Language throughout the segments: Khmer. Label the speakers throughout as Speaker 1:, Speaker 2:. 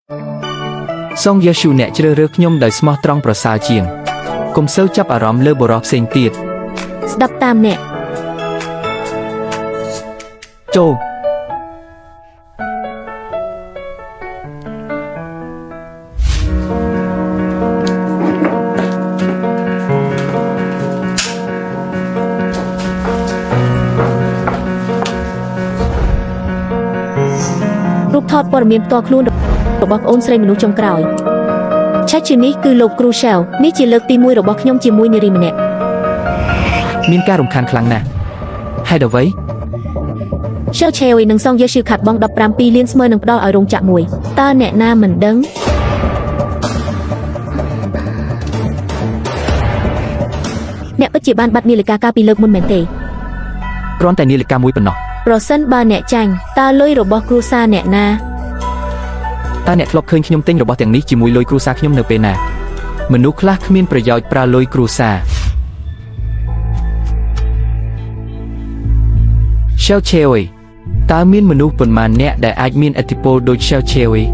Speaker 1: សងយេស៊ូអ្នកជ្រើសរើសខ្ញុំដោយស្មោះត្រង់ប្រសើរជាងកុំសូវចាប់អារម្មណ៍លើបុរសផ្សេងទៀត
Speaker 2: ស្ដាប់តាមអ្នក
Speaker 1: ចូល
Speaker 2: រូបថតព័ត៌មានផ្ទាល់ខ្លួនរបស់ប្អូនស្រីមនុស្សចុងក្រោយឆាជានេះគឺលោកគ្រូសែលនេះជាលើកទី1របស់ខ្ញុំជាមួយនារីម្នាក់
Speaker 1: មានការរំខានខ្លាំងណាស់ហេតុអ្វី
Speaker 2: សែលឆេវីនឹងសងយេស៊ូខាត់បង17លានស្មើនឹងផ្ដល់ឲ្យរោងចក្រមួយតើអ្នកណាមិនដឹងអ្នកពិតជាបានបាត់នាឡិកាកាលពីលើកមុនមែនទេ
Speaker 1: គ្រាន់តែនាឡិកាមួយប៉ុណ្ណោះ
Speaker 2: ប្រសិនបើអ្នកចាញ់តើលុយរបស់គ្រួសារអ្នកណា
Speaker 1: តើអ្នកធ្លាប់ឃើញខ្ញុំទិញរបស់ទាំងនេះជាមួយលុយគ្រួសារខ្ញុំនៅពេលណាមនុស្សខ្លះគ្មានប្រយោជន៍ប្រើលុយគ្រួសារ Shell Cherry តើមានមនុស្សប៉ុន្មានអ្នកដែលអាចមានឥទ្ធិពលដូច Shell Cherry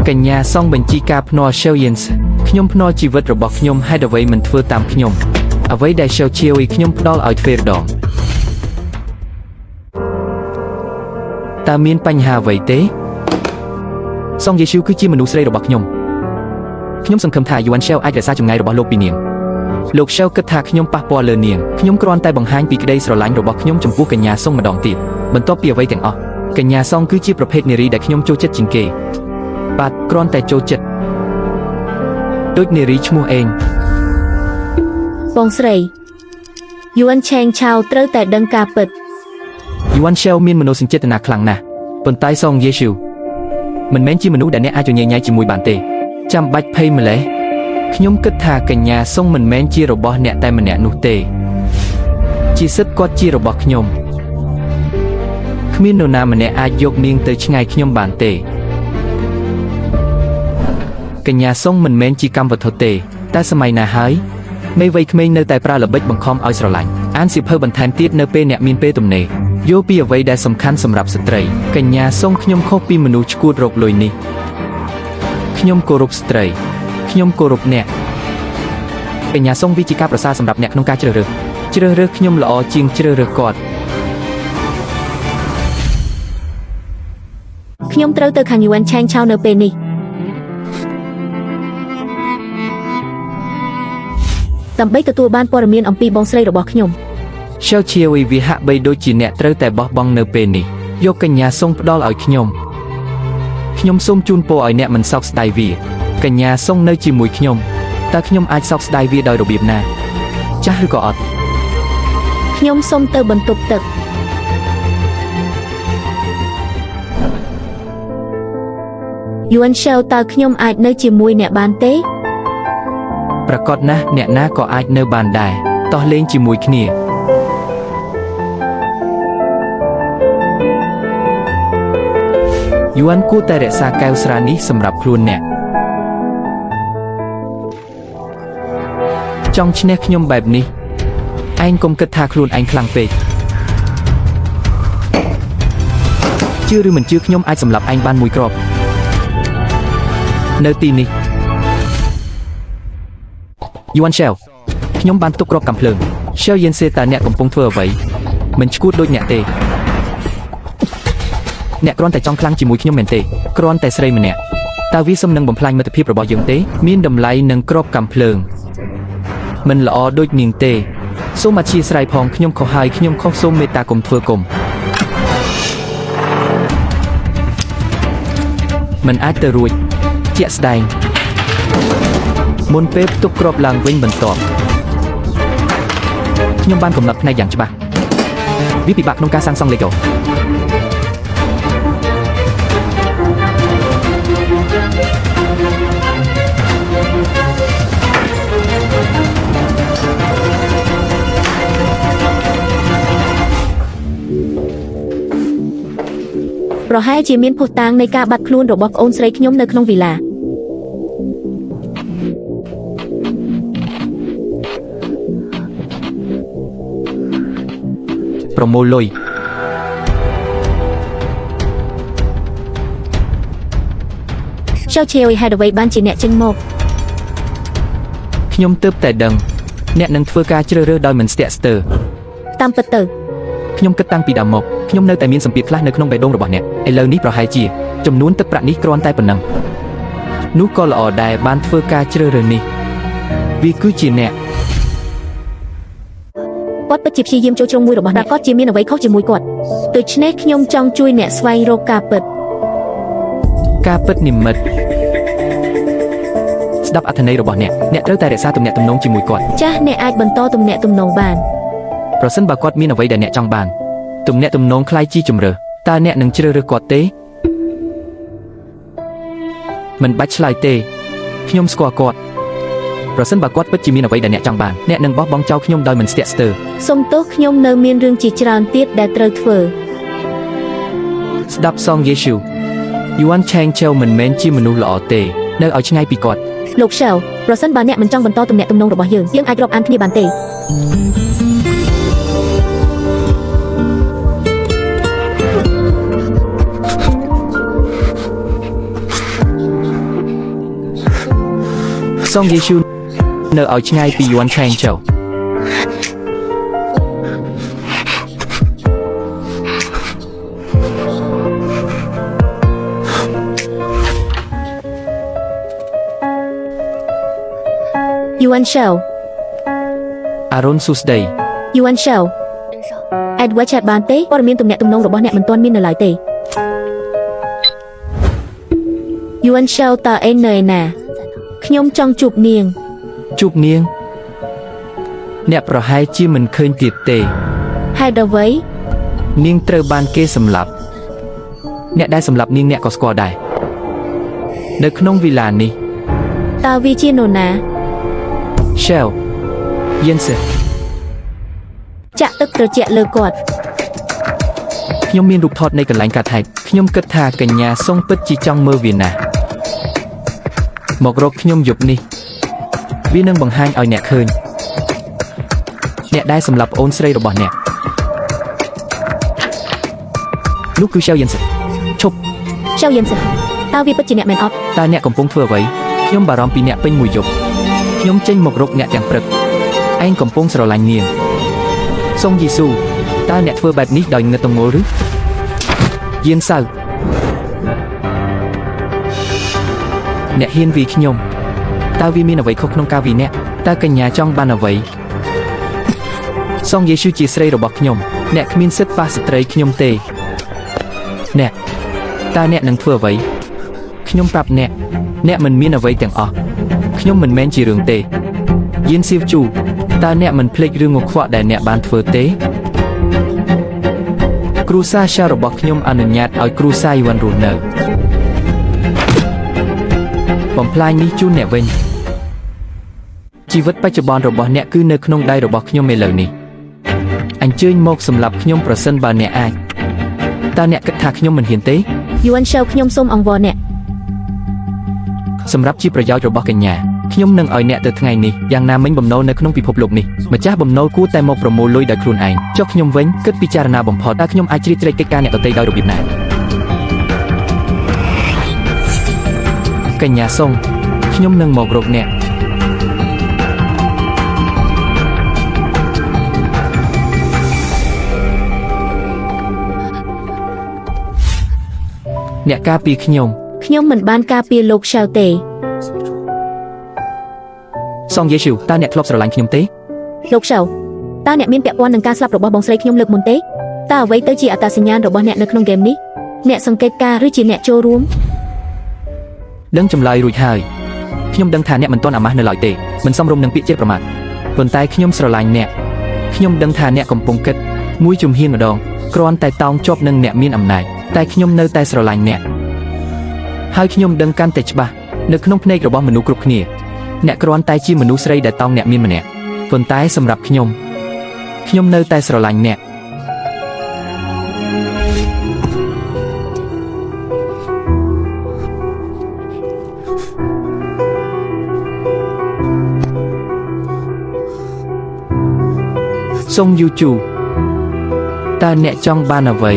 Speaker 1: កញ្ញាសងបញ្ជីការភ្នាល់ Shell Jens ខ្ញុំភ្នាល់ជីវិតរបស់ខ្ញុំហេតុអ្វីមិនធ្វើតាមខ្ញុំអ្វីដែល Shell Cherry ខ្ញុំផ្ដល់ឲ្យទ្វេរដងតើមានបញ្ហាអ្វីទេសងយេស៊ូគឺជាមនុស្សស្រីរបស់ខ្ញុំសង្ឃឹមថាយូអាន Shell អាចរក្សាចម្ងាយរបស់លោកពីនាងលោក Shell គិតថាខ្ញុំប៉ះពាល់លើនាងខ្ញុំគ្រាន់តែបង្ហាញពីក្តីស្រឡាញ់របស់ខ្ញុំចំពោះកញ្ញាសងម្ដងទៀតបន្ទាប់ពីអ្វីទាំងអស់កញ្ញាសងគឺជាប្រភេទនារីដែលខ្ញុំចូលចិត្តជាងគេបាទគ្រាន់តែចូលចិត្តដូចនារីឈ្មោះអេង
Speaker 2: បងស្រីយូអានឆេងឆាវត្រូវតែដឹងការពិត
Speaker 1: យូអាន Shell មានមនោសញ្ចេតនាខ្លាំងណាស់ប៉ុន្តែសងយេស៊ូមិនមែនជាមនុស្សដែលអ្នកអាចញញែកជាមួយបានទេចាំបាច់ភ័យម្លេះខ្ញុំគិតថាកញ្ញាសុងមិនមែនជារបស់អ្នកតែម្នាក់នោះទេជាសិទ្ធិគាត់ជារបស់ខ្ញុំគ្មាននរណាម្នាក់អាចយកនាងទៅឆ្ងាយខ្ញុំបានទេកញ្ញាសុងមិនមែនជាកម្មវត្ថុទេតែសម័យណាហើយមេវ័យក្មេងនៅតែប្រើល្បិចបង្ខំឲ្យស្រឡាញ់អានសៀវភៅបន្ថែមទៀតនៅពេលអ្នកមានពេលទំនេរយល់ពីអ្វីដែលសំខាន់សម្រាប់ស្ត្រីកញ្ញាសុងខ្ញុំខុសពីមនុស្សឈួតរកលុយនេះខ្ញុំគោរពស្ត្រីខ្ញុំគោរពអ្នកកញ្ញាសុងវាជាការប្រសើរសម្រាប់អ្នកក្នុងការជ្រើសរើសខ្ញុំល្អជាងជ្រើសរើសគាត់
Speaker 2: ខ្ញុំត្រូវទៅខាងយូអានឆេងឆាវនៅពេលនេះដើម្បីទទួលបានព័ត៌មានអំពីបងស្រីរបស់ខ្ញុំ
Speaker 1: Shell Cherry វាហាក់បីដូចជាអ្នកត្រូវតែបោះបង់នៅពេលនេះយកកញ្ញាសុងផ្ដល់ឲ្យខ្ញុំសូមជូនពរឲ្យអ្នកមិនសោកស្ដាយវាកញ្ញាសុងនៅជាមួយខ្ញុំតើខ្ញុំអាចសោកស្ដាយវាដោយរបៀបណាចាស់ឬក៏អត់
Speaker 2: ខ្ញុំសូមទៅបន្ទប់ទឹកយូអាន Shell តើខ្ញុំអាចនៅជាមួយអ្នកបានទេ
Speaker 1: ប្រកាសណាស់អ្នកណាក៏អាចនៅបានដែរតោះលេងជាមួយគ្នាយូអានគួរតែរក្សាកែវស្រានេះសម្រាប់ខ្លួនអ្នកចង់ឈ្នះខ្ញុំបែបនេះឯងកុំគិតថាខ្លួនឯងខ្លាំងពេកជឿឬមិនជឿខ្ញុំអាចសម្លាប់ឯងបានមួយគ្រាប់នៅទីនេះយូអាន Shell ខ្ញុំបានទុកគ្រាប់កាំភ្លើង Shell យេនសេតើអ្នកកំពុងធ្វើអ្វីមិនឈួតដូចអ្នកទេអ្នកគ្រាន់តែចង់ខ្លាំងជាមួយខ្ញុំមែនទេគ្រាន់តែស្រីម្នាក់តើវាសមនឹងបំផ្លាញមិត្តភាពរបស់យើងទេមានតម្លៃនឹងគ្រាប់កាំភ្លើងមិនល្អដូចនាងទេសូមអធិស្ឋានផងខ្ញុំខុសហើយខ្ញុំខុសសូមមេត្តាកុំធ្វើកុំមិនអាចទៅរួចជាក់ស្ដែងមុនពេលផ្ទុកគ្រាប់ឡើងវិញបន្ទាប់ខ្ញុំបានកំណត់ផ្នែកយ៉ាងច្បាស់វាពិបាកក្នុងការសាងសង់ Lego
Speaker 2: ប្រហែលជាមានភស្តុតាងនៃការបាត់ខ្លួនរបស់ប្អូនស្រីខ្ញុំនៅក្នុងវីឡា
Speaker 1: ប្រមូលលុយ
Speaker 2: เช่าเชลហេតុអ្វីបានជាអ្នកចេញមក
Speaker 1: ខ្ញុំទើបតែដឹងអ្នកនឹងធ្វើការជ្រើសរើសដោយមិនស្ទាក់ស្ទើរ
Speaker 2: តាមពិតទៅ
Speaker 1: ខ្ញុំគិតតាំងពីដើមមកខ្ញុំនៅតែមានសម្ពាធខ្លះនៅក្នុងបេះដូងរបស់អ្នកឥឡូវនេះប្រហែលជាចំនួនទឹកប្រាក់នេះគ្រាន់តែប៉ុណ្ណឹងនោះក៏ល្អដែរបានធ្វើការជ្រើសរើសនេះវាគឺជាអ្នក
Speaker 2: គាត់ពិតជាព្យាយាមចូលជ្រុងមួយរបស់អ្នកគាត់ជាមានអ្វីខុសជាមួយគាត់ដូច្នេះខ្ញុំចង់ជួយអ្នកស្វែងរកការពិត
Speaker 1: ការពិតនិម្មិតស្ដាប់អត្ថន័យរបស់អ្នកត្រូវតែរក្សាទំនាក់ទំនងជាមួយគាត់
Speaker 2: ចាស់អ្នកអាចបន្តទំនាក់ទំនងបាន
Speaker 1: ប្រសិនបើគាត់មានអ្វីដែលអ្នកចង់បានទំនាក់ទំនងคล้ายជាជម្រើសតើអ្នកនឹងជ្រើសរើសគាត់ទេមិនបាច់ឆ្លើយទេខ្ញុំស្គាល់គាត់ប្រសិនបើគាត់ពិតជាមានអ្វីដែលអ្នកចង់បានអ្នកនឹងបោះបង់ចោលខ្ញុំដោយមិនស្ទាក់ស្ទើរ
Speaker 2: សុំទោសខ្ញុំនៅមានរឿងជាច្រើនទៀតដែលត្រូវធ្វើ
Speaker 1: ស្ដាប់សងយេស៊ូយូអានឆេងឆេវមិនមែនជាមនុស្សល្អទេនៅឲ្យឆ្ងាយពីគាត់
Speaker 2: លោកឆាវប្រសិនបើអ្នកមិនចង់បន្តទំនាក់ទំនងរបស់យើងអាចរាប់អានគ្នាបានទេ
Speaker 1: សងយេស៊ូនៅឲ្យឆ្ងាយពីយូអានឆេងឆេវ
Speaker 2: យូអានឆាវ
Speaker 1: អារុនស៊ូស្ដី
Speaker 2: យូអានឆាវអេដវ៉ាឆាតបានទេព័ត៌មានទំនាក់ទំនងរបស់អ្នកមិនទាន់មាននៅឡើយទេយូអានឆាវតើឯងនៅឯណាខ្ញុំចង់ជួបនាង
Speaker 1: ជួបនាងអ្នកប្រហែលជាមិនឃើញទៀតទេ
Speaker 2: ហេតុអ្វី
Speaker 1: នាងត្រូវបានគេសម្លាប់អ្នកដែលសម្លាប់នាងអ្នកក៏ស្គាល់ដែរនៅក្នុងវីឡានេះ
Speaker 2: តើវាជានរណា
Speaker 1: Shell Jensen
Speaker 2: ចាក់ទឹកត្រជាក់លើគាត់
Speaker 1: ខ្ញុំមានរូបថតនៃកន្លែងកាត់ហេតុខ្ញុំគិតថាកញ្ញាសុងពិតជាចង់មើលវាណាស់មករកខ្ញុំយប់នេះវានឹងបង្ហាញឲ្យអ្នកឃើញអ្នកដែលសម្លាប់ប្អូនស្រីរបស់អ្នកនោះគឺ Shell Jensen ឈប់
Speaker 2: ឆាវយឹមសិនតើវាពិតជាអ្នកមែនអត់
Speaker 1: តើអ្នកកំពុងធ្វើអ្វីខ្ញុំបារម្ភពីអ្នកពេញមួយយប់ខ្ញុំចេញមករកអ្នកទាំងព្រឹកឯងកំពុងស្រឡាញ់នាងសុងយេស៊ូតើអ្នកធ្វើបែបនេះដោយងឹតតងល់ឬយានសៅអ្នកហ៊ានវាយខ្ញុំតើវាមានអ្វីខុសក្នុងការវាយអ្នកតើកញ្ញាចង់បានអ្វីសុងយេស៊ូជាស្រីរបស់ខ្ញុំអ្នកគ្មានសិទ្ធិប៉ះស្ត្រីខ្ញុំទេអ្នកតើអ្នកនឹងធ្វើអ្វីខ្ញុំប្រាប់អ្នកមិនមានអ្វីទាំងអស់ខ្ញុំមិនមែនជារឿងទេយៀនសៀវជូតើអ្នកមិនភ្លេចរឿងងខ្វក់ដែលអ្នកបានធ្វើទេគ្រូសាសារបស់ខ្ញុំអនុញ្ញាតឲ្យគ្រូសាយវ៉ាន់រស់នៅបំផ្លាញនេះជូនអ្នកវិញជីវិតបច្ចុប្បន្នរបស់អ្នកគឺនៅក្នុងដៃរបស់ខ្ញុំឥឡូវនេះអញ្ជើញមកសម្រាប់ខ្ញុំប្រសិនបើអ្នកអាចតើអ្នកគិតថាខ្ញុំមិនហ៊ានទេ
Speaker 2: យូអានឆាវខ្ញុំសូមអង្វរអ្នក
Speaker 1: សម្រាប់ជាប្រយោជន៍របស់កញ្ញាខ្ញុំនឹងឲ្យអ្នកទៅថ្ងៃនេះយ៉ាងណាមិញបំណុលនៅក្នុងពិភពលោកនេះម្ចាស់បំណុលគួរតែមកប្រមូលលុយដោយខ្លួនឯងចុះខ្ញុំវិញគិតពិចារណាបំផុតតើខ្ញុំអាចជ្រៀតជ្រែកកិច្ចការអ្នកដទៃដោយរបៀបណាកញ្ញាសុងខ្ញុំនឹងមករកអ្នកអ្នកការពារខ្ញុំ
Speaker 2: ខ្ញុំមិនបានការពារលោកឆាវទេ
Speaker 1: សងយេស៊ូតើអ្នកធ្លាប់ស្រឡាញ់ខ្ញុំទេ
Speaker 2: លោកឆាវតើអ្នកមានពាក់ព័ន្ធនឹងការស្លាប់របស់បងស្រីខ្ញុំលើកមុនទេតើអ្វីទៅជាអត្តសញ្ញាណរបស់អ្នកនៅក្នុងហ្គេមនេះអ្នកសង្កេតការណ៍ឬជាអ្នកចូលរួម
Speaker 1: ដឹងចម្លើយរួចហើយខ្ញុំដឹងថាអ្នកមិនទាន់អាម៉ាស់នៅឡើយទេមិនសមរម្យនឹងពាក្យជេរប្រមាថប៉ុន្តែខ្ញុំស្រឡាញ់អ្នកខ្ញុំដឹងថាអ្នកកំពុងគិតមួយជំហានម្ដងគ្រាន់តែតោងជាប់នឹងអ្នកមានអំណាចតែខ្ញុំនៅតែស្រឡាញ់អ្នកហើយខ្ញុំដឹងកាន់តែច្បាស់នៅក្នុងភ្នែករបស់មនុស្សគ្រប់គ្នាអ្នកគ្រាន់តែជាមនុស្សស្រីដែលតោងអ្នកមានម្នាក់ប៉ុន្តែសម្រាប់ខ្ញុំនៅតែស្រឡាញ់អ្នកសុងយូជូ តើអ្នកចង់បានអ្វី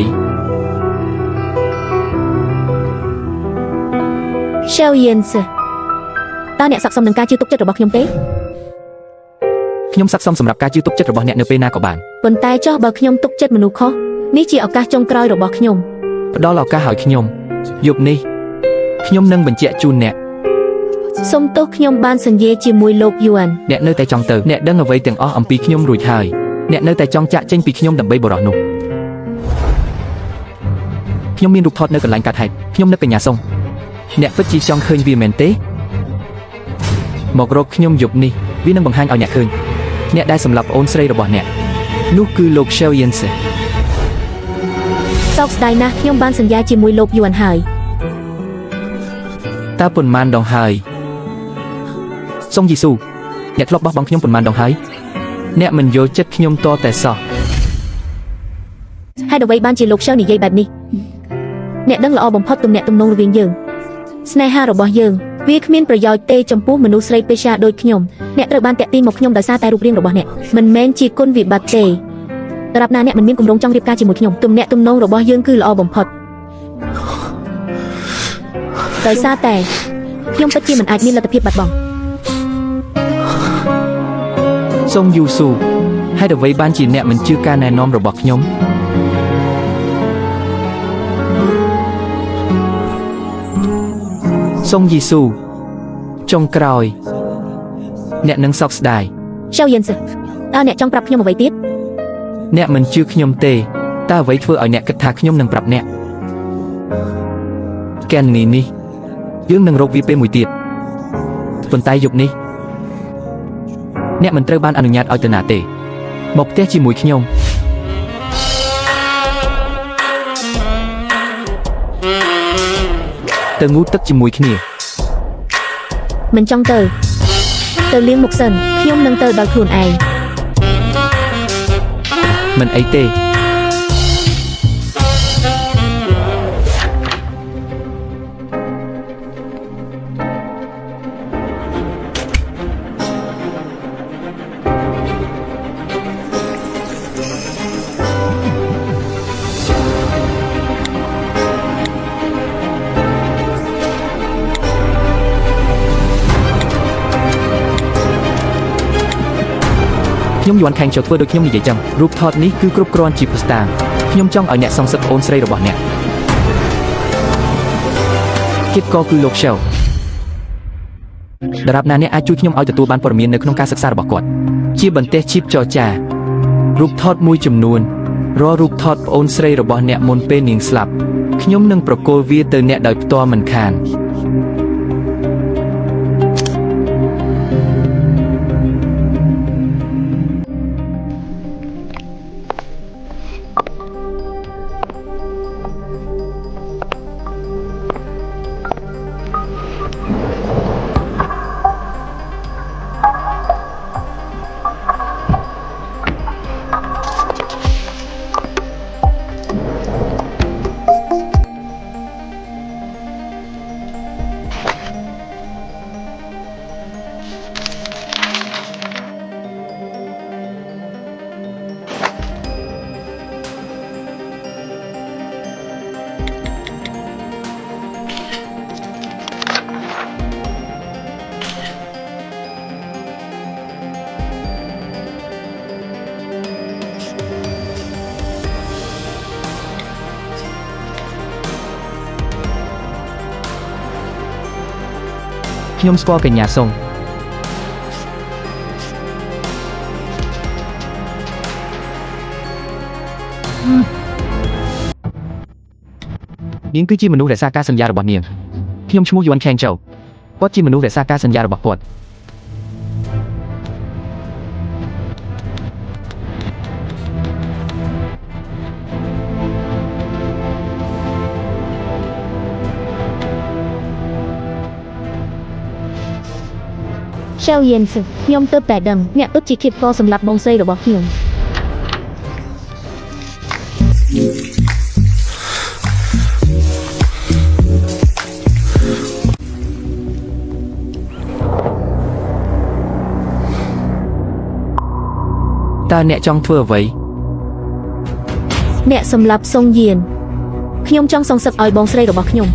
Speaker 2: Shell Yens តើអ្នកស័ក្តិសមនឹងការជឿទុកចិត្តរបស់ខ្ញុំទេ
Speaker 1: ខ្ញុំស័ក្តិសមសម្រាប់ការជឿទុកចិត្តរបស់អ្នកនៅពេលណាក៏បាន
Speaker 2: ប៉ុន្តែចុះបើខ្ញុំទុកចិត្តមនុស្សខុសនេះជាឱកាសចុងក្រោយរបស់ខ្ញុំ
Speaker 1: ផ្ដល់ឱកាសឲ្យខ្ញុំយប់នេះខ្ញុំនឹងបញ្ជាក់ជូនអ្នក
Speaker 2: សូមទោសខ្ញុំបានសន្យាជាមួយលោកយួន
Speaker 1: អ្នកនៅតែចង់ទៅអ្នកដឹងអ្វីទាំងអស់អំពីខ្ញុំរួចហើយអ្នកនៅតែចង់ចាក់ចេញពីខ្ញុំដើម្បីបរោះនោះខ្ញុំមានរូបថតនៅកន្លែងកាត់ហេតុខ្ញុំនឹកកញ្ញាសុងអ្នកពិតជាចង់ឃើញវាមែនទេមករកខ្ញុំយប់នេះវានឹងបង្ហាញឲ្យអ្នកឃើញអ្នកដែលសម្លាប់ប្អូនស្រីរបស់អ្នកនោះគឺលោក Shell Yens
Speaker 2: សោកស្ដាយណាស់ខ្ញុំបានសន្យាជាមួយលោកយួនហើយ
Speaker 1: តើប៉ុន្មានដងហើយសុងយីស៊ូអ្នកធ្លាប់បោះបង់ខ្ញុំប៉ុន្មានដងហើយអ្នកមិនយល់ចិត្តខ្ញុំតតែសោះ
Speaker 2: ហេតុអ្វីបានជាលោក Shell និយាយបែបនេះអ្នកដឹងល្អបំផុតទំនាក់ទំនងរវាងយើងស្នេហារបស់យើងវាគ្មានប្រយោជន៍ទេចំពោះមនុស្សស្រីពេជ្រាដូចខ្ញុំអ្នកត្រូវបានតាក់ទាញមកខ្ញុំដោយសារតែរូបរាងរបស់អ្នកមិនមែនជាគុណវិបត្តិទេដរាបណាអ្នកមិនមានគម្រោងចង់រៀបការជាមួយខ្ញុំទំនាក់ទំនងរបស់យើងគឺល្អបំផុតដោយសារតែខ្ញុំពិតជាមិនអាចមានលទ្ធភាពបាត់បង់
Speaker 1: សុងយូស៊ូហេតុអ្វីបានជាអ្នកមិនជឿការណែនាំរបស់ខ្ញុំសុងយីស៊ូចុងក្រោយអ្នកនឹងសោកស្ដាយ
Speaker 2: Shell Yens តើអ្នកចង់ប្រាប់ខ្ញុំអ្វីទៀត
Speaker 1: អ្នកមិនជឿខ្ញុំទេតើអ្វីធ្វើឲ្យអ្នកគិតថាខ្ញុំនឹងប្រាប់អ្នកកែននីនេះយើងនឹងរកវាពេលមួយទៀតប៉ុន្តែយប់នេះអ្នកមិនត្រូវបានអនុញ្ញាតឲ្យទៅណាទេមកផ្ទះជាមួយខ្ញុំទៅងូតទឹកជាមួយគ្នា
Speaker 2: មិនចង់ទៅលាងមុខសិនខ្ញុំនឹងទៅដល់ខ្លួនឯង
Speaker 1: មិនអីទេខ្ញុំយន់ខែងចូលធ្វើដូចខ្ញុំនិយាយចឹងរូបថតនេះគឺគ្រប់គ្រាន់ជាភស្តុតាងខ្ញុំចង់ឲ្យអ្នកសងសឹកប្អូនស្រីរបស់អ្នកគិតក៏គឺលោក Shell ដរាបណាអ្នកអាចជួយខ្ញុំឲ្យទទួលបានព័ត៌មាននៅក្នុងការសិក្សារបស់គាត់ជាបន្ទះជីបចរចារូបថតមួយចំនួនរាល់រូបថតប្អូនស្រីរបស់អ្នកមុនពេលនាងស្លាប់ខ្ញុំនឹងប្រគល់វាទៅអ្នកដោយផ្ទាល់មិនខានខ្ញុំស្គាល់កញ្ញាសុងនាងគឺជាមនុស្សរក្សាការសន្យារបស់នាងខ្ញុំឈ្មោះយួនខេងចៅគាត់ជាមនុស្សរក្សាការសន្យារបស់គាត់
Speaker 2: Shell Yens ខ្ញុំទើបតែដឹងអ្នកពិតជាឃាតករសម្រាប់បងស្រីរបស់ខ្ញុំ
Speaker 1: តើអ្នកចង់ធ្វើអ្វី
Speaker 2: អ្នកសម្លាប់សុងយានខ្ញុំចង់សងសឹកឲ្យបងស្រីរបស់ខ្ញុំ